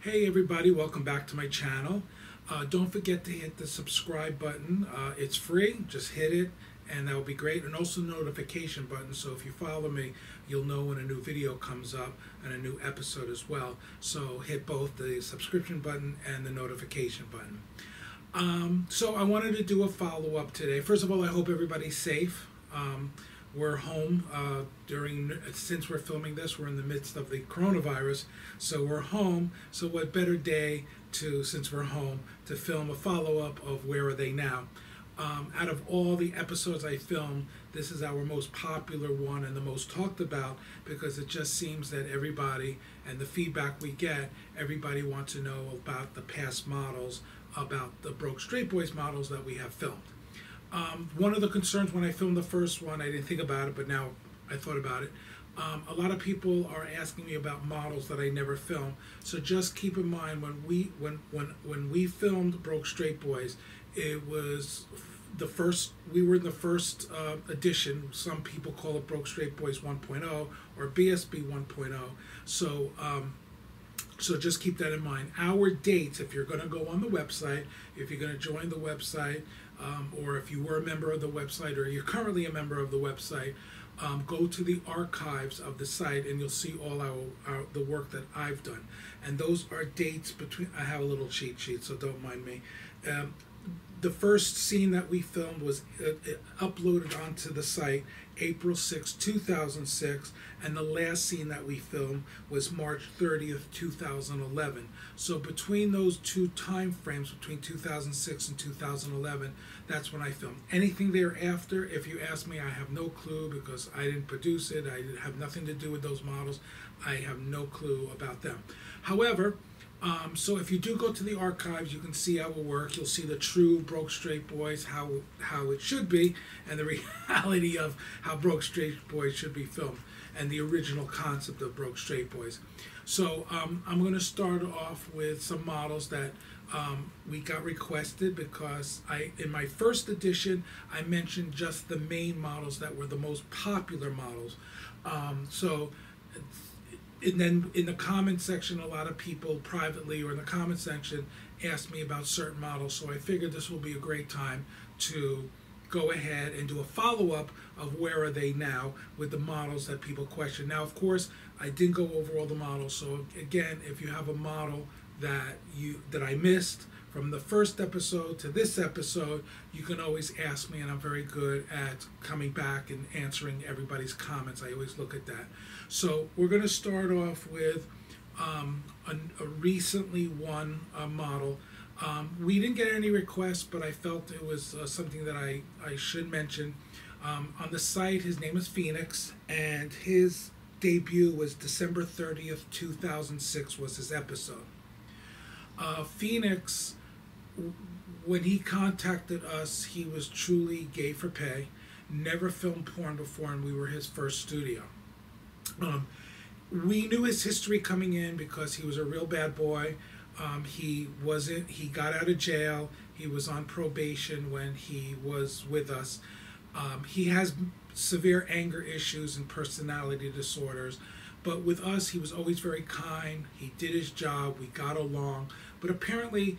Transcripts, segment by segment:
Hey everybody, welcome back to my channel. Don't forget to hit the subscribe button. It's free, just hit it and that would be great. And also notification button, so if you follow me, you'll know when a new video comes up and a new episode as well. So hit both the subscription button and the notification button. So I wanted to do a follow-up today. First of all, I hope everybody's safe. We're home since we're filming this, we're in the midst of the coronavirus, so we're home. So what better day since we're home, to film a follow-up of Where Are They Now? Out of all the episodes I filmed, this is our most popular one and the most talked about, because it just seems that everybody, and the feedback we get, everybody wants to know about the past models, about the Broke Straight Boys models that we have filmed. One of the concerns when I filmed the first one, I didn't think about it, but now I thought about it. A lot of people are asking me about models that I never filmed. So just keep in mind, when we filmed Broke Straight Boys, it was we were in the first edition. Some people call it Broke Straight Boys 1.0 or BSB 1.0. So so just keep that in mind. Our dates, if you're going to go on the website, if you're going to join the website, or if you were a member of the website, or you're currently a member of the website, go to the archives of the site and you'll see all the work that I've done. And those are dates between, I have a little cheat sheet, so don't mind me. The first scene that we filmed was uploaded onto the site April 6, 2006, and the last scene that we filmed was March 30th, 2011. So between those two time frames, between 2006 and 2011, that's when I filmed. Anything thereafter, if you ask me, I have no clue, because I didn't produce it. I have nothing to do with those models. I have no clue about them. However, so if you do go to the archives, you can see our work. You'll see the true Broke Straight Boys, how it should be, and the reality of how Broke Straight Boys should be filmed, and the original concept of Broke Straight Boys. So I'm going to start off with some models that we got requested, because in my first edition, I mentioned just the main models that were the most popular models. And then in the comment section, a lot of people privately or in the comment section asked me about certain models, so I figured this will be a great time to go ahead and do a follow-up of Where Are They Now with the models that people question. Now, of course, I didn't go over all the models, so again, if you have a model that I missed from the first episode to this episode, you can always ask me, and I'm very good at coming back and answering everybody's comments. I always look at that. So we're going to start off with a recently won model. We didn't get any requests, but I felt it was something that I should mention. On the site, his name is Phoenix, and his debut was December 30th, 2006 was his episode. Phoenix, when he contacted us, he was truly gay for pay, never filmed porn before, and we were his first studio. We knew his history coming in because he was a real bad boy. He got out of jail. He was on probation when he was with us. He has severe anger issues and personality disorders. But with us, he was always very kind. He did his job. We got along. But apparently,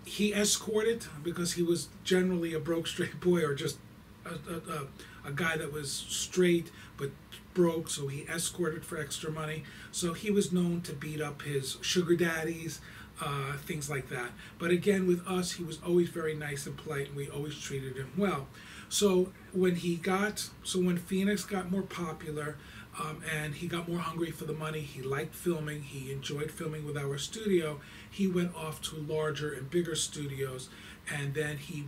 he escorted, because he was generally a broke straight boy, or just a guy that was straight but broke, so he escorted for extra money. So he was known to beat up his sugar daddies, things like that. But again, with us, he was always very nice and polite, and we always treated him well. So when Phoenix got more popular, and he got more hungry for the money, he liked filming, he enjoyed filming with our studio, he went off to larger and bigger studios, and then he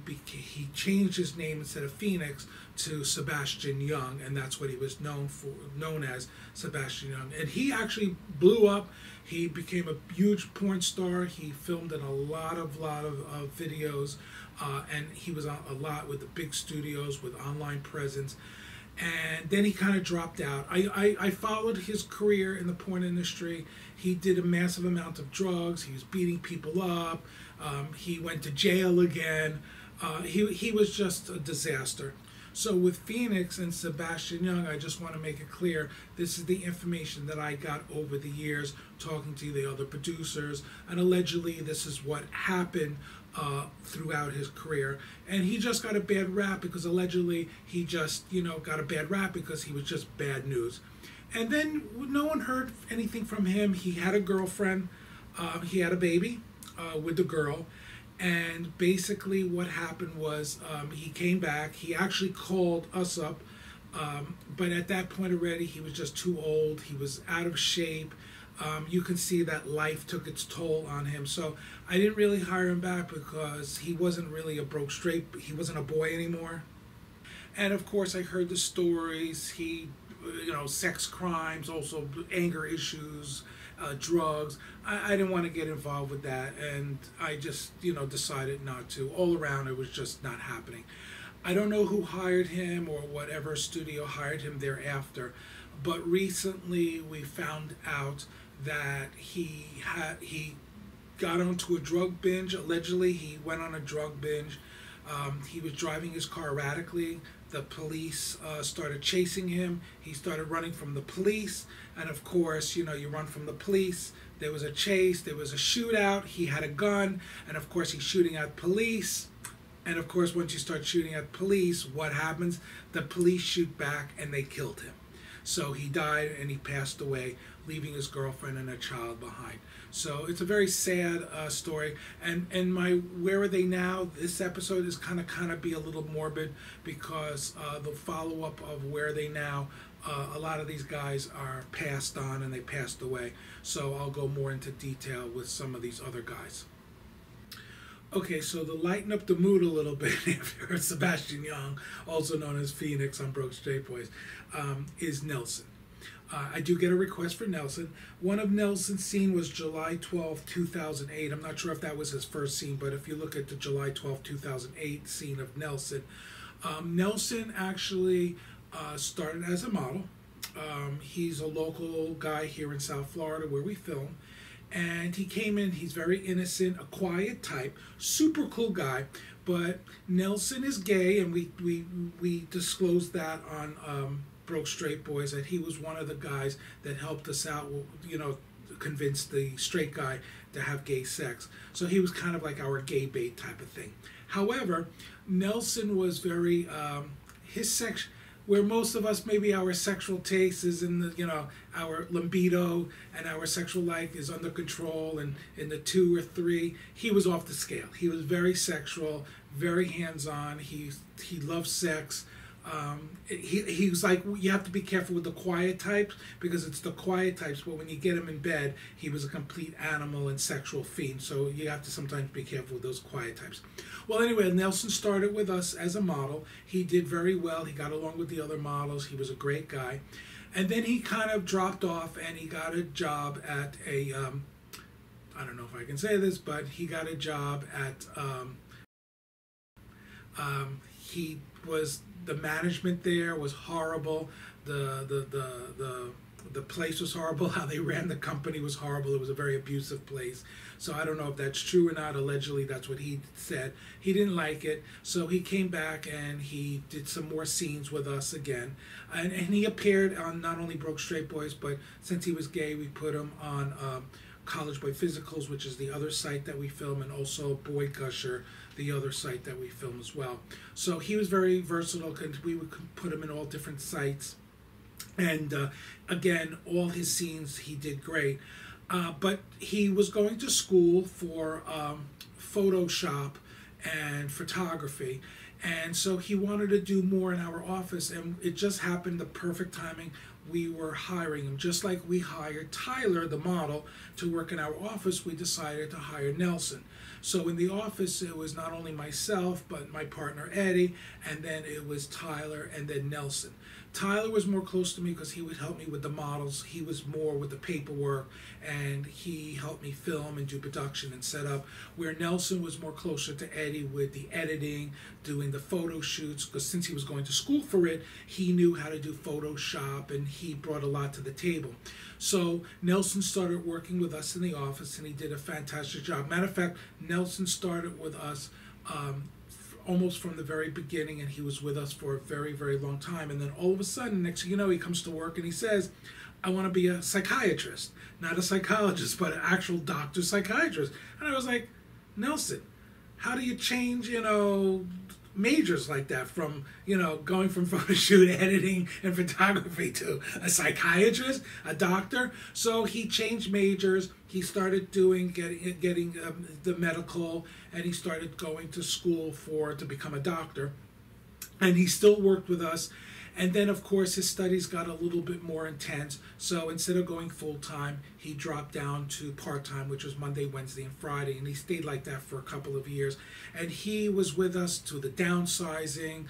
changed his name, instead of Phoenix, to Sebastian Young, and that's what he was known as, Sebastian Young. And he actually blew up. He became a huge porn star. He filmed in a lot of videos, and he was on a lot with the big studios with online presence. And then he kind of dropped out. I followed his career in the porn industry. He did a massive amount of drugs. He was beating people up. He went to jail again. He was just a disaster. So with Phoenix and Sebastian Young, I just want to make it clear, this is the information that I got over the years talking to the other producers, and allegedly this is what happened throughout his career. And he just got a bad rap because allegedly he just, got a bad rap because he was just bad news. And then no one heard anything from him. He had a girlfriend, he had a baby with the girl. And basically what happened was he came back. He actually called us up. But at that point already, he was just too old. He was out of shape. You can see that life took its toll on him. So I didn't really hire him back because he wasn't really he wasn't a boy anymore. And of course, I heard the stories. He, sex crimes, also anger issues, drugs. I didn't want to get involved with that, and I just, decided not to. All around, it was just not happening. I don't know who hired him or whatever studio hired him thereafter, but recently we found out that he got onto a drug binge. Allegedly, he went on a drug binge. He was driving his car erratically. The police started chasing him. He started running from the police. And of course, you run from the police. There was a chase. There was a shootout. He had a gun. And of course, he's shooting at police. And of course, once you start shooting at police, what happens? The police shoot back and they killed him. So he died and he passed away, leaving his girlfriend and a child behind. So it's a very sad story. And my Where Are They Now? This episode is kind of be a little morbid because the follow-up of Where Are They Now, a lot of these guys are passed on and they passed away. So I'll go more into detail with some of these other guys. Okay, so to lighten up the mood a little bit, if you're Sebastian Young, also known as Phoenix on Broke Straight Boys, is Nelson. I do get a request for Nelson. One of Nelson's scene was July 12, 2008. I'm not sure if that was his first scene, but if you look at the July 12, 2008 scene of Nelson, Nelson actually started as a model. He's a local guy here in South Florida where we film. And he came in, he's very innocent, a quiet type, super cool guy. But Nelson is gay, and we disclosed that on Broke Straight Boys, that he was one of the guys that helped us out, convince the straight guy to have gay sex. So he was kind of like our gay bait type of thing. However, Nelson was very, his sex, where most of us, maybe our sexual taste is in the, our libido and our sexual life is under control and in the 2 or 3, he was off the scale. He was very sexual, very hands-on. He loved sex. He was like, you have to be careful with the quiet types because it's the quiet types, but when you get him in bed, he was a complete animal and sexual fiend. So you have to sometimes be careful with those quiet types. Well, anyway, Nelson started with us as a model. He did very well. He got along with the other models. He was a great guy. And then he kind of dropped off and he got a job at a, I don't know if I can say this, but he got a job at, he was, the management there was horrible. The place was horrible. How they ran the company was horrible. It was a very abusive place. So I don't know if that's true or not. Allegedly, that's what he said. He didn't like it. So he came back and he did some more scenes with us again. And he appeared on not only Broke Straight Boys, but since he was gay, we put him on College Boy Physicals, which is the other site that we film, and also Boy Gusher, the other site that we film as well. So he was very versatile because we would put him in all different sites. And again, all his scenes, he did great. But he was going to school for Photoshop and photography. And so he wanted to do more in our office. And it just happened, the perfect timing. We were hiring him. Just like we hired Tyler, the model, to work in our office, we decided to hire Nelson. So in the office, it was not only myself, but my partner Eddie, and then it was Tyler, and then Nelson. Tyler was more close to me because he would help me with the models. He was more with the paperwork, and he helped me film and do production and set up, where Nelson was more closer to Eddie with the editing, doing the photo shoots, because since he was going to school for it, he knew how to do Photoshop, and he brought a lot to the table. So Nelson started working with us in the office, and he did a fantastic job. Matter of fact, Nelson started with us almost from the very beginning, and he was with us for a very, very long time. And then all of a sudden, next thing you know, he comes to work and he says, I want to be a psychiatrist, not a psychologist, but an actual doctor psychiatrist. And I was like, Nelson, how do you change, majors like that from, going from photo shoot editing and photography to a psychiatrist, a doctor? So he changed majors. He started getting the medical, and he started going to school to become a doctor. And he still worked with us. And then, of course, his studies got a little bit more intense. So instead of going full-time, he dropped down to part-time, which was Monday, Wednesday, and Friday. And he stayed like that for a couple of years. And he was with us to the downsizing,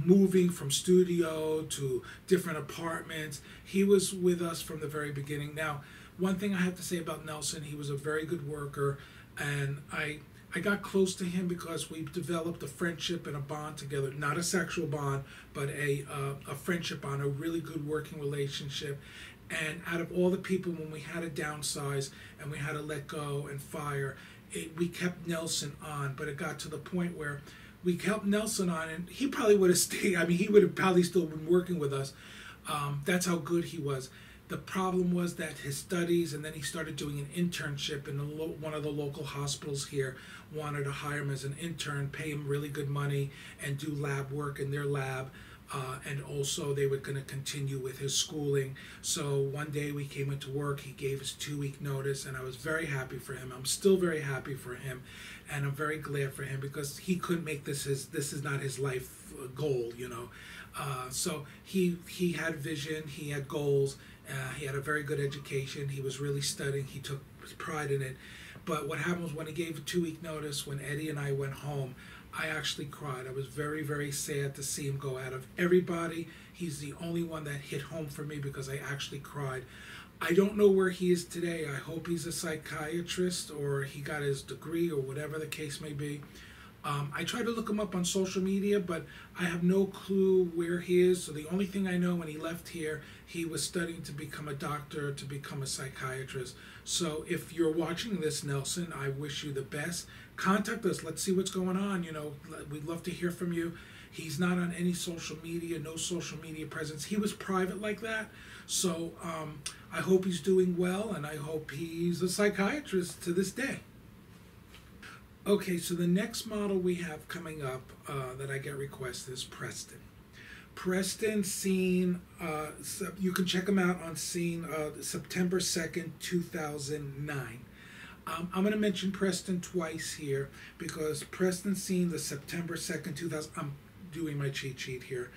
moving from studio to different apartments. He was with us from the very beginning. Now, one thing I have to say about Nelson, he was a very good worker. And I got close to him because we developed a friendship and a bond together, not a sexual bond, but a friendship bond, a really good working relationship. And out of all the people, when we had to downsize and we had to let go and fire, we kept Nelson on. But it got to the point where we kept Nelson on, and he probably would have stayed. I mean, he would have probably still been working with us. That's how good he was. The problem was that his studies, and then he started doing an internship in one of the local hospitals here, wanted to hire him as an intern, pay him really good money, and do lab work in their lab. And also they were going to continue with his schooling. So one day we came into work, he gave us 2-week notice, and I was very happy for him. I'm still very happy for him, and I'm very glad for him because he couldn't make this is not his life goal, So he had vision, he had goals, he had a very good education, he was really studying, he took pride in it. But what happened was when he gave a 2-week notice, when Eddie and I went home, I actually cried. I was very, very sad to see him go. Out of everybody, he's the only one that hit home for me because I actually cried. I don't know where he is today. I hope he's a psychiatrist or he got his degree or whatever the case may be. I tried to look him up on social media, but I have no clue where he is. So the only thing I know, when he left here, he was studying to become a doctor, to become a psychiatrist. So if you're watching this, Nelson, I wish you the best. Contact us. Let's see what's going on. We'd love to hear from you. He's not on any social media, no social media presence. He was private like that. So I hope he's doing well, and I hope he's a psychiatrist to this day. Okay, so the next model we have coming up that I get requested is Preston. Preston, seen, you can check him out on scene September 2nd, 2009. I'm going to mention Preston twice here because Preston seen the September 2nd, 2000, I'm doing my cheat sheet here.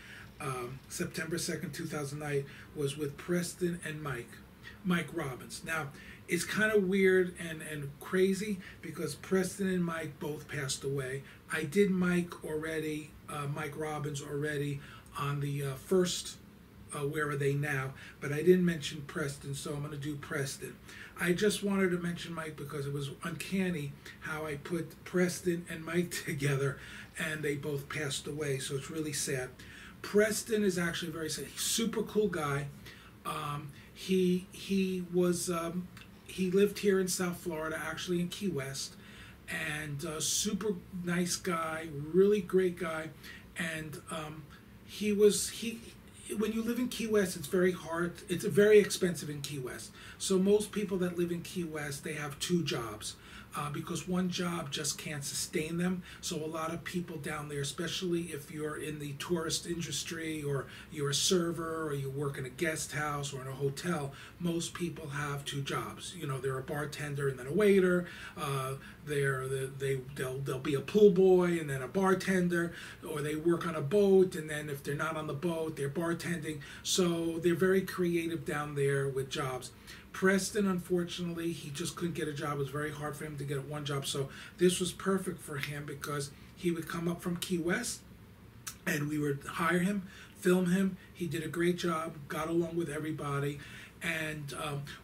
September 2nd, 2009 was with Preston and Mike Robbins. Now, it's kind of weird and crazy because Preston and Mike both passed away. I did Mike Robbins already on the first Where Are They Now, but I didn't mention Preston, so I'm going to do Preston. I just wanted to mention Mike because it was uncanny how I put Preston and Mike together and they both passed away, so it's really sad. Preston is actually very sad. He's a super cool guy. He lived here in South Florida, actually in Key West, and super nice guy, really great guy. And when you live in Key West, it's very hard. It's very expensive in Key West. So most people that live in Key West, they have 2 jobs. Because one job just can't sustain them. So a lot of people down there, especially if you're in the tourist industry or you're a server or you work in a guest house or in a hotel, most people have 2 jobs. They're a bartender and then a waiter. They'll be a pool boy and then a bartender, or they work on a boat and then if they're not on the boat, they're bartending. So they're very creative down there with jobs. Preston, unfortunately, he just couldn't get a job. It was very hard for him to get one job. So this was perfect for him because he would come up from Key West and we would hire him, film him. He did a great job, got along with everybody. And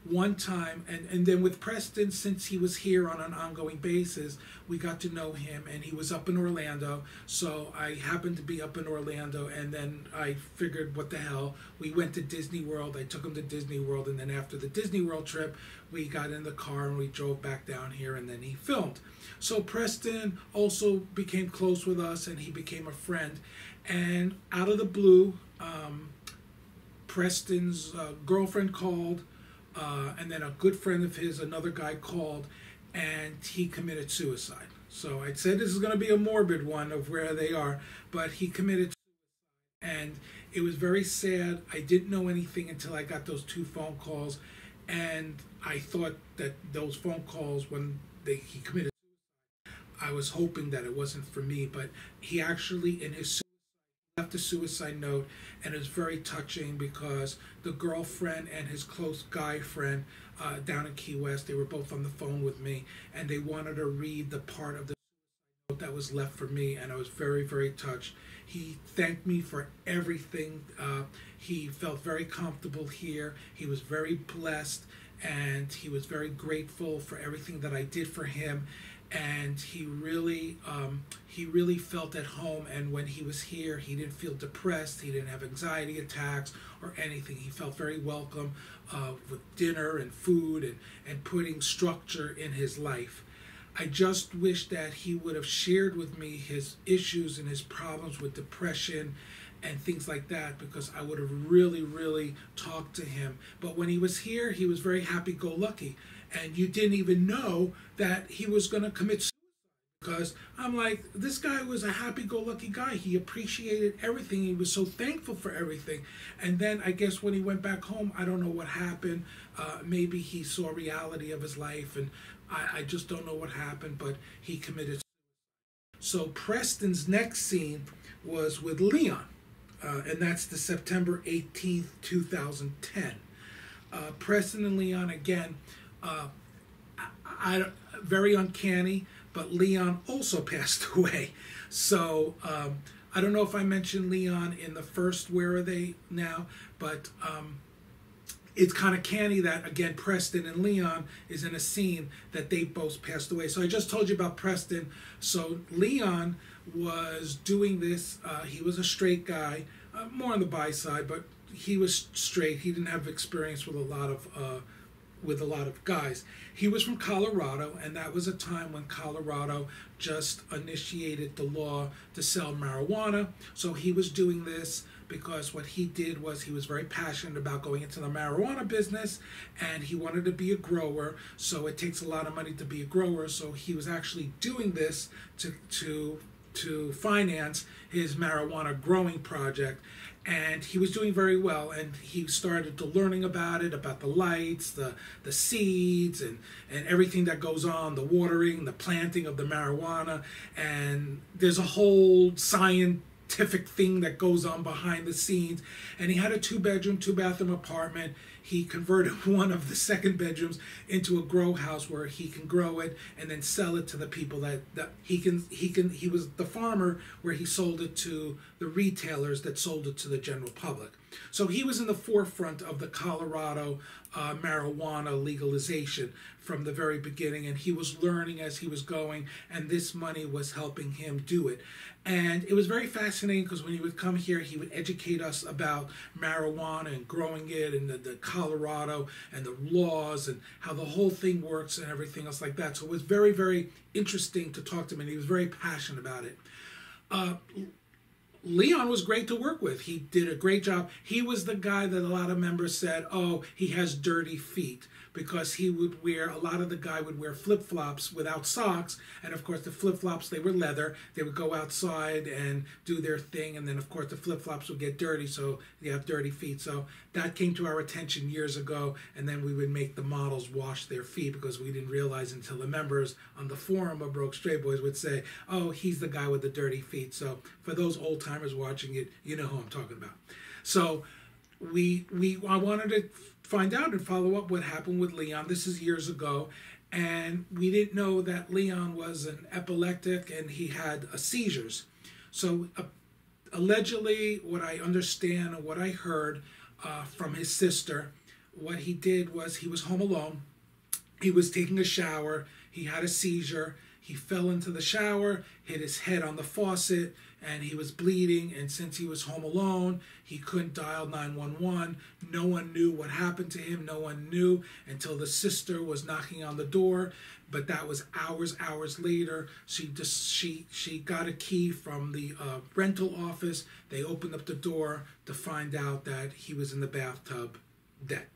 one time, and then with Preston, since he was here on an ongoing basis, we got to know him, and he was up in Orlando. So I happened to be up in Orlando, and then I figured, what the hell? We went to Disney World. I took him to Disney World, and then after the Disney World trip, we got in the car and we drove back down here, and then he filmed. So Preston also became close with us, and he became a friend. And out of the blue, Preston's girlfriend called, and then a good friend of his, another guy, called, and he committed suicide. So I said this is going to be a morbid one of where they are, but he committed suicide, and it was very sad. I didn't know anything until I got those 2 phone calls, and I thought that those phone calls, when he committed suicide, I was hoping that it wasn't for me, but he actually, in his left a suicide note, and it was very touching because the girlfriend and his close guy friend down in Key West, they were both on the phone with me, and they wanted to read the part of the suicide note that was left for me, and I was very, very touched. He thanked me for everything. He felt very comfortable here. He was very blessed, and he was very grateful for everything that I did for him. And he really felt at home. And when he was here, he didn't feel depressed. He didn't have anxiety attacks or anything. He felt very welcome with dinner and food and putting structure in his life. I just wish that he would have shared with me his issues and his problems with depression and things like that, because I would have really, really talked to him. But when he was here, he was very happy-go-lucky. And you didn't even know that he was going to commit suicide, because I'm like, this guy was a happy-go-lucky guy. He appreciated everything. He was so thankful for everything. And then I guess when he went back home, I don't know what happened. Maybe he saw reality of his life, and I just don't know what happened, but he committed suicide. So Preston's next scene was with Leon, and that's the September 18th, 2010. Preston and Leon, again, very uncanny, but Leon also passed away. So I don't know if I mentioned Leon in the first Where Are They Now, but it's kind of canny that, again, Preston and Leon is in a scene that they both passed away. So I just told you about Preston. So Leon was doing this. He was a straight guy, more on the bi side, but he was straight. He didn't have experience with a lot of guys. He was from Colorado, and that was a time when Colorado just initiated the law to sell marijuana. So he was doing this because what he did was he was very passionate about going into the marijuana business, and he wanted to be a grower. So it takes a lot of money to be a grower. So he was actually doing this to finance his marijuana growing project. And he was doing very well, and he started to learning about it, about the lights, the seeds, and everything that goes on, the watering, the planting of the marijuana. And there's a whole scientific thing that goes on behind the scenes. And he had a 2-bedroom, 2-bathroom apartment. He converted one of the 2nd bedrooms into a grow house where he can grow it and then sell it to the people that he was the farmer where he sold it to the retailers that sold it to the general public. So he was in the forefront of the Colorado marijuana legalization from the very beginning, and he was learning as he was going, and this money was helping him do it. And it was very fascinating because when he would come here, he would educate us about marijuana and growing it and the Colorado and the laws and how the whole thing works and everything else like that. So it was very, very interesting to talk to him, and he was very passionate about it. Leon was great to work with. He did a great job. He was the guy that a lot of members said, oh, he has dirty feet, because he would wear, a lot of the guy would wear flip-flops without socks, and of course the flip-flops, they were leather. They would go outside and do their thing, and then of course the flip-flops would get dirty, so you have dirty feet. So that came to our attention years ago, and then we would make the models wash their feet, because we didn't realize until the members on the forum of Broke Straight Boys would say, oh, he's the guy with the dirty feet. So for those old timers watching it, you know who I'm talking about. So I wanted to find out and follow up what happened with Leon. This is years ago, and we didn't know that Leon was an epileptic and he had seizures. So allegedly, what I understand and what I heard from his sister what he did was he was home alone. He was taking a shower. He had a seizure. He fell into the shower, hit his head on the faucet, and he was bleeding. And since he was home alone, he couldn't dial 911. No one knew what happened to him. No one knew until the sister was knocking on the door. But that was hours later. She got a key from the rental office. They opened up the door to find out that he was in the bathtub, dead.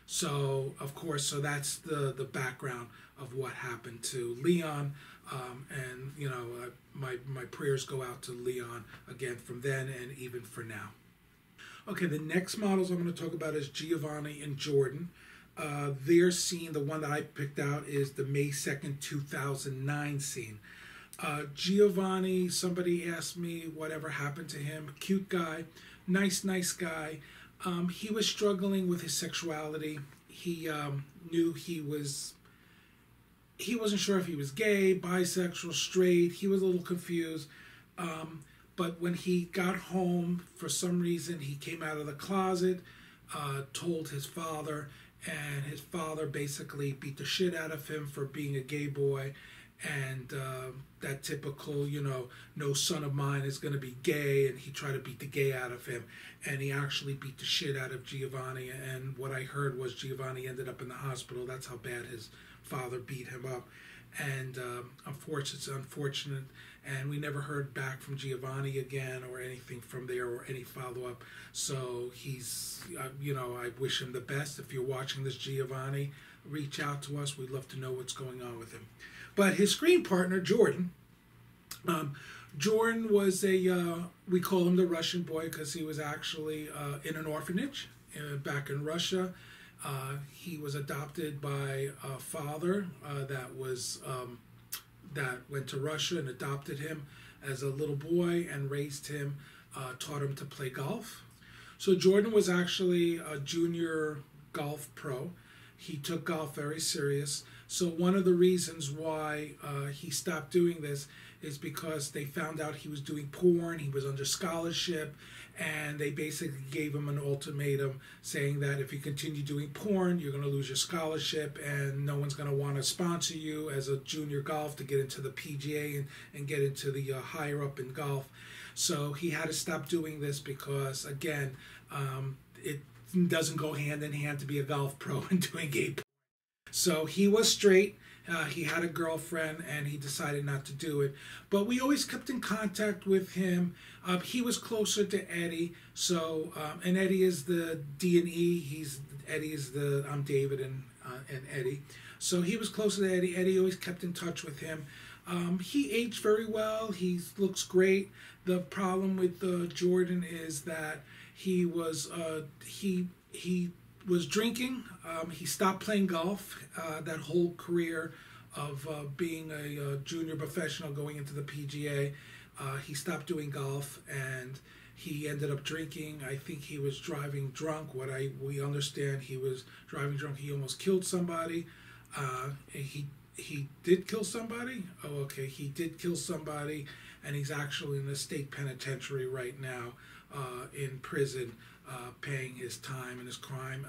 So, of course, so that's the background of what happened to Leon. And, you know, my prayers go out to Leon again from then and even for now. Okay, the next models I'm going to talk about is Giovanni and Jordan. Their scene, the one that I picked out, is the May 2nd, 2009 scene. Giovanni, somebody asked me whatever happened to him. Cute guy, nice guy. He was struggling with his sexuality. He knew he wasn't sure if he was gay, bisexual, straight. He was a little confused. But when he got home, for some reason, he came out of the closet, told his father, and his father basically beat the shit out of him for being a gay boy. And that typical, you know, no son of mine is going to be gay, and he tried to beat the gay out of him. And he actually beat the shit out of Giovanni. And what I heard was Giovanni ended up in the hospital. That's how bad his father beat him up. And it's unfortunate. And we never heard back from Giovanni again or anything from there or any follow-up. So he's, you know, I wish him the best. If you're watching this, Giovanni, reach out to us. We'd love to know what's going on with him. But his screen partner, Jordan, Jordan was we call him the Russian boy because he was actually in an orphanage back in Russia. He was adopted by a father that went to Russia and adopted him as a little boy and raised him, taught him to play golf. So Jordan was actually a junior golf pro. He took golf very serious. So one of the reasons why he stopped doing this is because they found out he was doing porn, he was under scholarship, and they basically gave him an ultimatum saying that if you continue doing porn, you're going to lose your scholarship and no one's going to want to sponsor you as a junior golf to get into the PGA and get into the higher up in golf. So he had to stop doing this because, again, it doesn't go hand in hand to be a golf pro and doing gay porn. So he was straight. He had a girlfriend, and he decided not to do it. But we always kept in contact with him. He was closer to Eddie. So, and Eddie is the D&E. Eddie is I'm David and Eddie. So he was closer to Eddie. Eddie always kept in touch with him. He aged very well. He looks great. The problem with Jordan is that he was drinking. He stopped playing golf. That whole career of being a junior professional going into the PGA, he stopped doing golf and he ended up drinking. I think he was driving drunk. We understand he was driving drunk. He almost killed somebody. He did kill somebody? Oh, okay. He did kill somebody, and he's actually in a state penitentiary right now, in prison, paying his time and his crime.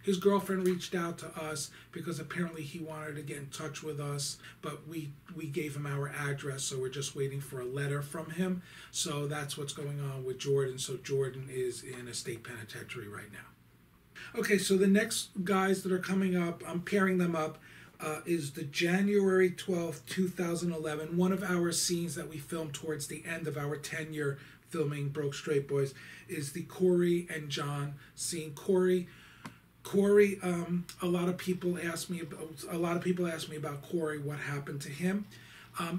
His girlfriend reached out to us because apparently he wanted to get in touch with us, but we gave him our address, so we're just waiting for a letter from him. So that's what's going on with Jordan. So Jordan is in a state penitentiary right now. Okay, so the next guys that are coming up, I'm pairing them up, is the January 12th, 2011, one of our scenes that we filmed towards the end of our tenure filming Broke Straight Boys, is the Corey and John scene. Corey, a lot of people ask me about Corey, what happened to him.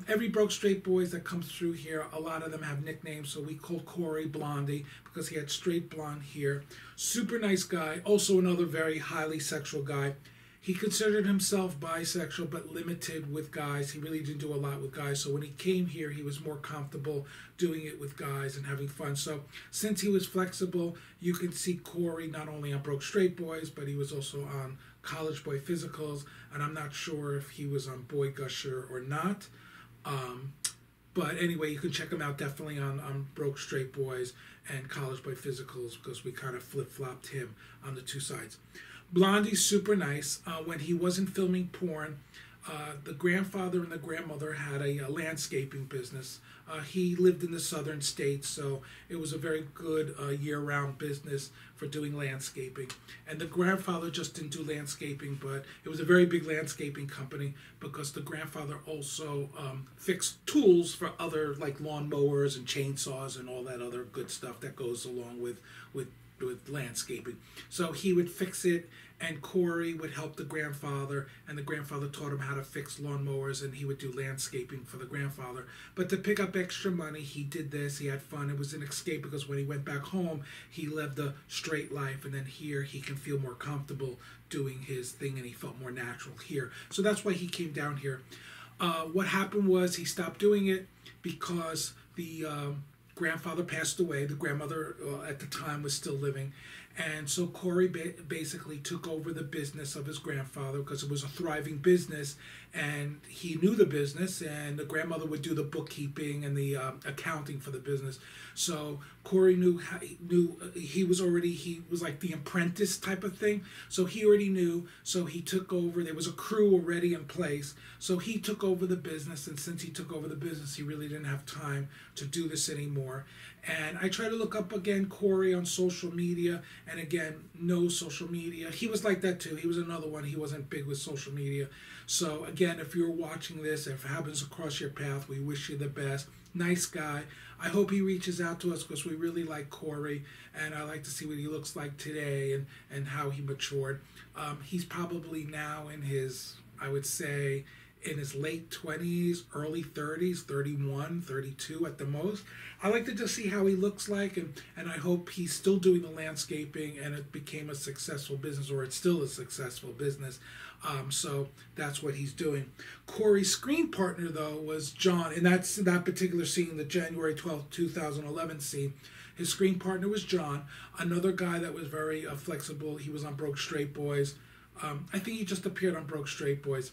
Every Broke Straight Boys that comes through here, a lot of them have nicknames, so we call Corey Blondie because he had straight blonde hair. Super nice guy, also another very highly sexual guy. He considered himself bisexual, but limited with guys. He really didn't do a lot with guys. So when he came here, he was more comfortable doing it with guys and having fun. So since he was flexible, you can see Corey not only on Broke Straight Boys, but he was also on College Boy Physicals. And I'm not sure if he was on Boy Gusher or not. But anyway, you can check him out definitely on Broke Straight Boys and College Boy Physicals because we kind of flip-flopped him on the two sides. Blondie's super nice. When he wasn't filming porn, the grandfather and the grandmother had a landscaping business. He lived in the southern states, so it was a very good year-round business for doing landscaping. And the grandfather just didn't do landscaping, but it was a very big landscaping company because the grandfather also fixed tools for other, like lawn mowers and chainsaws and all that other good stuff that goes along with landscaping. So he would fix it, and Corey would help the grandfather, and the grandfather taught him how to fix lawnmowers, and he would do landscaping for the grandfather. But to pick up extra money, he did this. He had fun. It was an escape because when he went back home, he lived a straight life, and then here he can feel more comfortable doing his thing, and he felt more natural here. So that's why he came down here. What happened was he stopped doing it because the grandfather passed away. The grandmother at the time was still living. And so Corey basically took over the business of his grandfather because it was a thriving business, and he knew the business, and the grandmother would do the bookkeeping and the accounting for the business. So Corey he was like the apprentice type of thing. So he already knew. So he took over. There was a crew already in place. So he took over the business, and since he took over the business, he really didn't have time to do this anymore. And I try to look up again Corey on social media, and again, no social media. He was like that too. He was another one. He wasn't big with social media. So again, if you're watching this, if it happens across your path, we wish you the best. Nice guy. I hope he reaches out to us because we really like Corey, and I like to see what he looks like today and how he matured. He's probably now in his, I would say, in his late 20s, early 30s, 31, 32 at the most. I like to just see how he looks like, and I hope he's still doing the landscaping and it became a successful business, or it's still a successful business. So that's what he's doing. Corey's screen partner, though, was John, and that's that particular scene, the January 12th, 2011 scene. His screen partner was John, another guy that was very flexible. He was on Broke Straight Boys. I think he just appeared on Broke Straight Boys.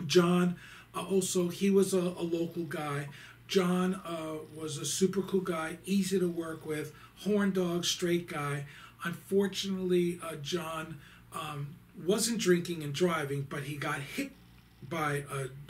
John, also, he was a local guy. John was a super cool guy, easy to work with, horn dog, straight guy. Unfortunately, John wasn't drinking and driving, but he got hit by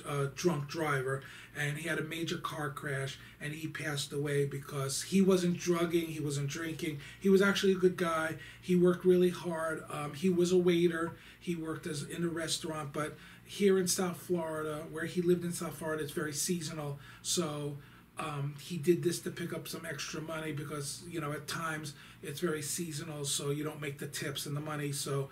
a drunk driver, and he had a major car crash, and he passed away because he wasn't drugging, he wasn't drinking. He was actually a good guy. He worked really hard. He was a waiter. He worked in a restaurant, but here in South Florida, where he lived in South Florida, it's very seasonal. So he did this to pick up some extra money because, you know, at times it's very seasonal, so you don't make the tips and the money. So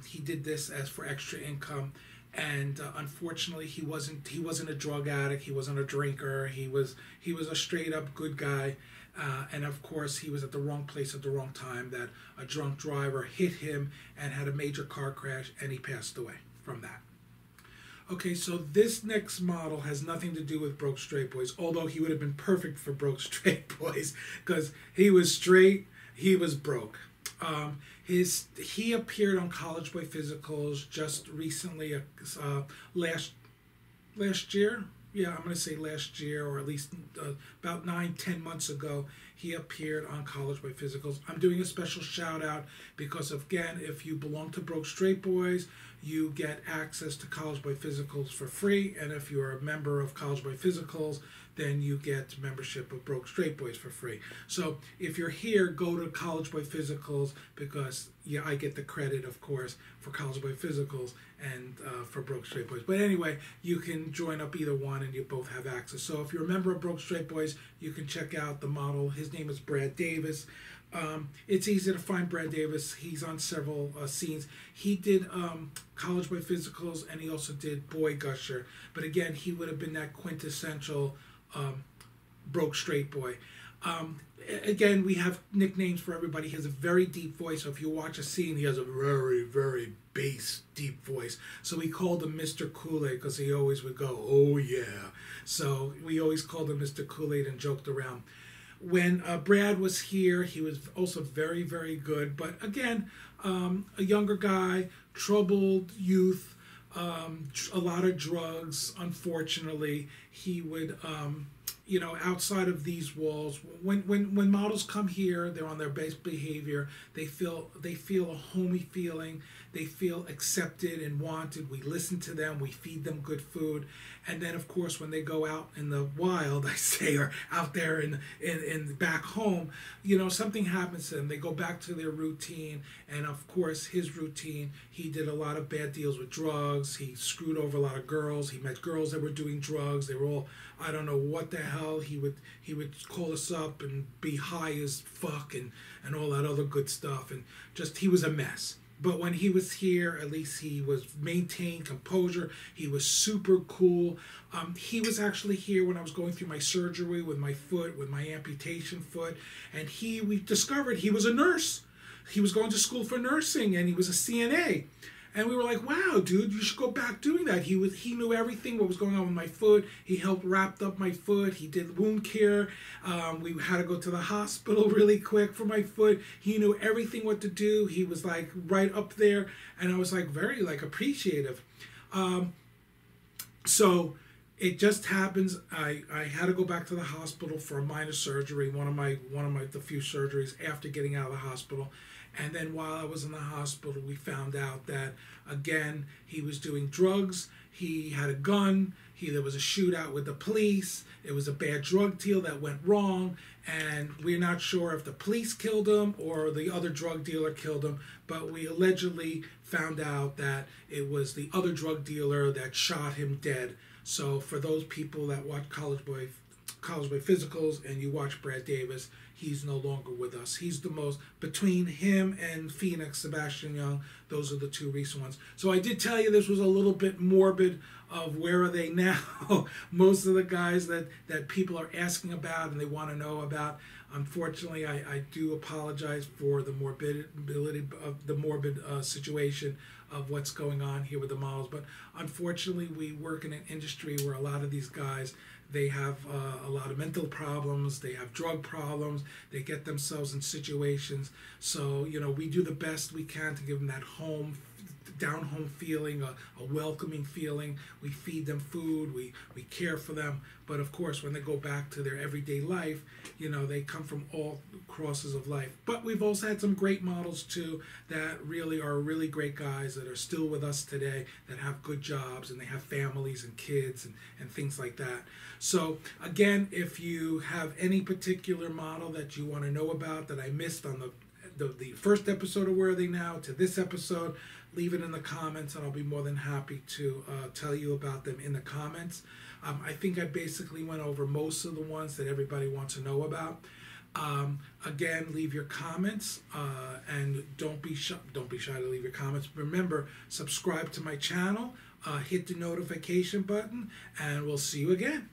he did this as for extra income. And unfortunately, he wasn't a drug addict. He wasn't a drinker. He was a straight up good guy. And of course, he was at the wrong place at the wrong time. That a drunk driver hit him and had a major car crash, and he passed away from that. Okay, so this next model has nothing to do with Broke Straight Boys, although he would have been perfect for Broke Straight Boys because he was straight, he was broke. He appeared on College Boy Physicals just recently, last year. Yeah, I'm going to say last year, or at least about 9-10 months ago, he appeared on College Boy Physicals. I'm doing a special shout out because, again, if you belong to Broke Straight Boys, you get access to College Boy Physicals for free, and if you're a member of College Boy Physicals, then you get membership of Broke Straight Boys for free. So if you're here, go to College Boy Physicals because, yeah, I get the credit, of course, for College Boy Physicals and for Broke Straight Boys. But anyway, you can join up either one and you both have access. So if you're a member of Broke Straight Boys, you can check out the model. His name is Brad Davis. It's easy to find Brad Davis. He's on several scenes. He did College Boy Physicals, and he also did Boy Gusher. But again, he would have been that quintessential Broke Straight Boy. Again, we have nicknames for everybody. He has a very deep voice. So if you watch a scene, he has a very, very bass, deep voice. So we called him Mr. Kool-Aid because he always would go, oh yeah. So we always called him Mr. Kool-Aid and joked around. When Brad was here, he was also very, very good. But again, a younger guy, troubled youth, a lot of drugs, unfortunately. He would, you know, outside of these walls, when models come here, they're on their best behavior. They feel a homey feeling. They feel accepted and wanted. We listen to them. We feed them good food. And then, of course, when they go out in the wild, I say, or out there in back home, you know, something happens to them. They go back to their routine. And, of course, his routine, he did a lot of bad deals with drugs. He screwed over a lot of girls. He met girls that were doing drugs. They were all, I don't know what the hell. He would call us up and be high as fuck and all that other good stuff. And just, he was a mess. But when he was here, at least he was maintained composure. He was super cool. He was actually here when I was going through my surgery with my foot, with my amputation foot. And we discovered he was a nurse. He was going to school for nursing, and he was a CNA. And we were like, wow, dude, you should go back doing that. He knew everything, what was going on with my foot. He helped wrap up my foot. He did wound care. We had to go to the hospital really quick for my foot. He knew everything what to do. He was like right up there. And I was like very like appreciative. So it just happens. I had to go back to the hospital for a minor surgery, one of the few surgeries after getting out of the hospital. And then while I was in the hospital, we found out that, again, he was doing drugs. He had a gun. There was a shootout with the police. It was a bad drug deal that went wrong. And we're not sure if the police killed him or the other drug dealer killed him. But we allegedly found out that it was the other drug dealer that shot him dead. So for those people that watch College Boy Physicals and you watch Brad Davis, he's no longer with us. He's the most, between him and Phoenix, Sebastian Young, those are the two recent ones. So I did tell you this was a little bit morbid of where are they now. Most of the guys that people are asking about and they want to know about, unfortunately, I do apologize for the morbid situation of what's going on here with the models. But unfortunately, we work in an industry where a lot of these guys, they have a lot of mental problems, they have drug problems, they get themselves in situations. So, you know, we do the best we can to give them that down home feeling, a welcoming feeling. We feed them food, we care for them. But of course, when they go back to their everyday life, you know, they come from all crosses of life. But we've also had some great models too that really are really great guys that are still with us today, that have good jobs and they have families and kids and things like that. So again, if you have any particular model that you want to know about that I missed on the first episode of Where Are They Now to this episode, leave it in the comments and I'll be more than happy to tell you about them in the comments. I think I basically went over most of the ones that everybody wants to know about. Again, leave your comments and don't be shy to leave your comments. Remember, subscribe to my channel, hit the notification button, and we'll see you again.